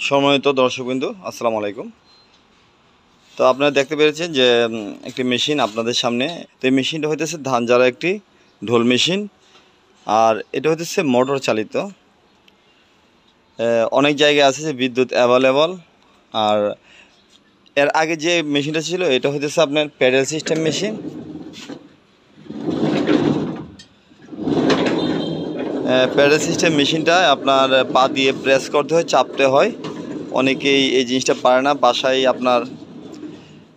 সম্মানিত দর্শকবৃন্দ, আসসালামু আলাইকুম। তো আপনারা দেখতে পেরেছেন যে একটি মেশিন আপনাদের সামনে। তো এই মেশিনটা হইতেছে ধান ঝাড়া একটি ঢোল মেশিন, আর এটা হইতেছে মোটর চালিত। অনেক জায়গায় আছে যে বিদ্যুৎ অ্যাভেলেবল। আর এর আগে যে মেশিনটা ছিল এটা হইতেছে আপনার pedal system machine. Pedal system মেশিনটা আপনার পা দিয়ে প্রেস করতে হয়, চাপতে হয়। অনেকেই এই জিনিসটা পারে না। বাসায় আপনার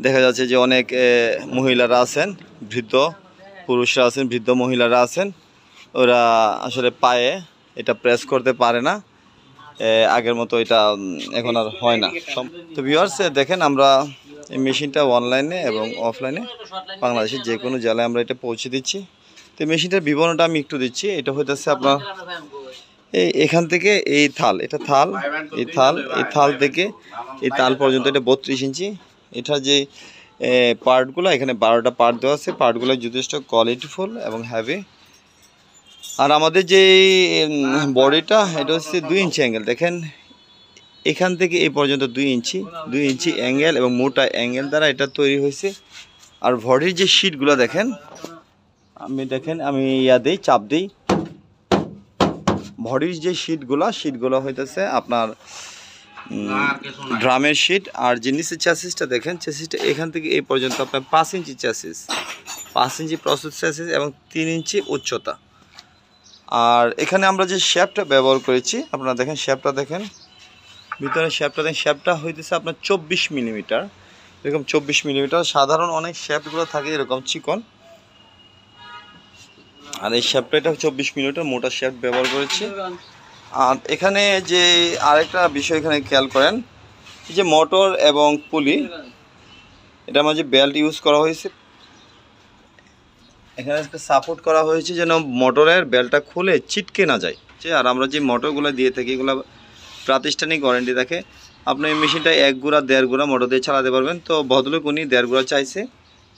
দেখা যাচ্ছে যে অনেক মহিলারা আছেন, বৃদ্ধ পুরুষরা আছেন, বৃদ্ধ মহিলারা আছেন, ওরা আসলে পায়ে এটা প্রেস করতে পারে না। আগের মতো এটা এখন আর হয় না। তো ভিউয়ার্স, দেখেন আমরা এই মেশিনটা অনলাইনে এবং অফলাইনে বাংলাদেশের যে কোনো জেলায় আমরা এটা পৌঁছে দিচ্ছি। তো মেশিনটার বিবরণটা আমি একটু দিচ্ছি। এটা হইতেছে আপনার এখান থেকে এই থাল, এটা থাল, এই থাল থেকে এই তাল পর্যন্ত এটা 32 ইঞ্চি। এটা যে পার্টগুলো, এখানে 12টা পার্ট দেওয়া আছে। পার্টগুলো যথেষ্ট কোয়ালিটিফুল এবং হ্যাভি। আর আমাদের যে বডিটা, এটা হচ্ছে 2 ইঞ্চি অ্যাঙ্গেল। দেখেন এখান থেকে এই পর্যন্ত 2 ইঞ্চি অ্যাঙ্গেল এবং মোটা অ্যাঙ্গেল দ্বারা এটা তৈরি হয়েছে। আর বডির যে শিটগুলো দেখেন, আমি দিই, চাপ দিই। বডির যে শিটগুলো হইতেছে আপনার ড্রামের শিট। আর যে নিচে চ্যাসিসটা দেখেন, চ্যাসিসটা এখান থেকে এই পর্যন্ত আপনার 5 ইঞ্চি চ্যাসিস, 5 ইঞ্চি প্রস্তুত চ্যাসিস এবং 3 ইঞ্চি উচ্চতা। আর এখানে আমরা যে শেপটা ব্যবহার করেছি, আপনারা দেখেন শেপটা দেখেন, ভিতরে শেপটা দেখেন। শেপটা হইতেছে আপনার 24 মিলিমিটার, এরকম 24 মিলিমিটার। সাধারণ অনেক শেপগুলো থাকে এরকম চিকন, আর এই শেপটা এটা 24 মিলিমিটার মোটা শেপ ব্যবহার করেছি। আর এখানে যে আরেকটা বিষয় এখানে খেয়াল করেন, যে মোটর এবং পুলি, এটার মাঝে বেল্ট ইউজ করা হয়েছে। এখানে একটা সাপোর্ট করা হয়েছে যেন মোটরের বেল্টটা খুলে ছিটকে না যায়। আর আমরা যে মোটরগুলো দিয়ে থাকি এগুলো প্রাতিষ্ঠানিক ওয়ারেন্টি থাকে। আপনি এই মেশিনটা 1 গুঁড়া 1.5 গুঁড়া মোটর দিয়ে চালাতে পারবেন। তো ভদ্রলোক উনি 1.5 গুঁড়া চাইছে,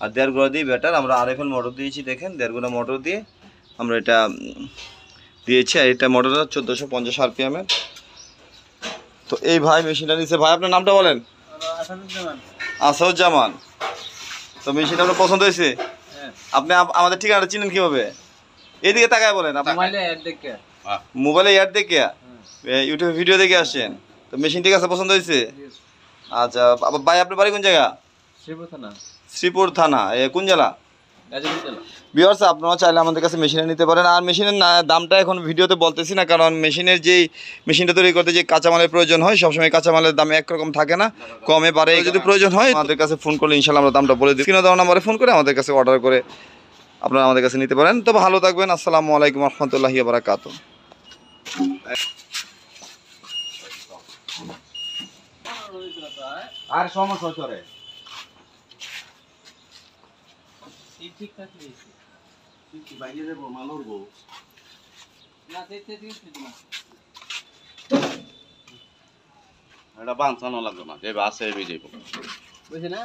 আর 1.5 গুঁড়া দিয়ে বেটার। আমরা RFL মোটর দিয়েছি, দেখেন 1.5 গুঁড়া মোটর দিয়ে আমরা এটা দিয়েছি। আর এটা মোটরটা 1450 RPM এর। তো এই ভাই মেশিনটা নিচ্ছে। ভাই আপনার নামটা বলেন। আসাদুজ্জামান। তো মেশিনটা আপনার পছন্দ হয়েছে? আপনি আমাদের ঠিকানাটা চিনেন কিভাবে? এইদিকে তাকায় বলেন। মোবাইলে অ্যাড দেখে, ইউটিউবে ভিডিও দেখে আসছেন। তো মেশিন ঠিক আছে, পছন্দ হয়েছে? আচ্ছা ভাই, আপনার বাড়ি কোন জায়গা? শ্রীপুর থানা। কোন জেলা? ভিউয়ার্স, আপনারা চাইলে আমাদের কাছে মেশিনে নিতে পারেন। আর মেশিনের দামটা এখন ভিডিওতে বলতেছি না, কারণ মেশিনটা তৈরি করতে যে কাঁচামালের প্রয়োজন হয়, সবসময় কাঁচামালের দাম একরকম থাকে না, কমে বাড়ে। যদি প্রয়োজন হয় আমাদের কাছে ফোন করলে ইনশাল্লাহ আমরা দামটা বলে দিই। স্ক্রিনে দেওয়া নাম্বারে ফোন করে আমাদের কাছে অর্ডার করে আপনারা আমাদের কাছে নিতে পারেন। তো ভালো থাকবেন। আসসালামু আলাইকুম রহমতুল্লাহি ওয়া বারাকাতুহু। আর সমস্যা চলে ঠিক থাকলে ঠিক বাইরে দেব মালর গো না দেখতে না, এটা বাঁচানো লাগবে না, যে আছে এই যাইব বুঝছ না।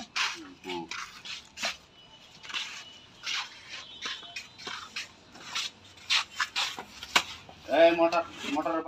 এই মোটর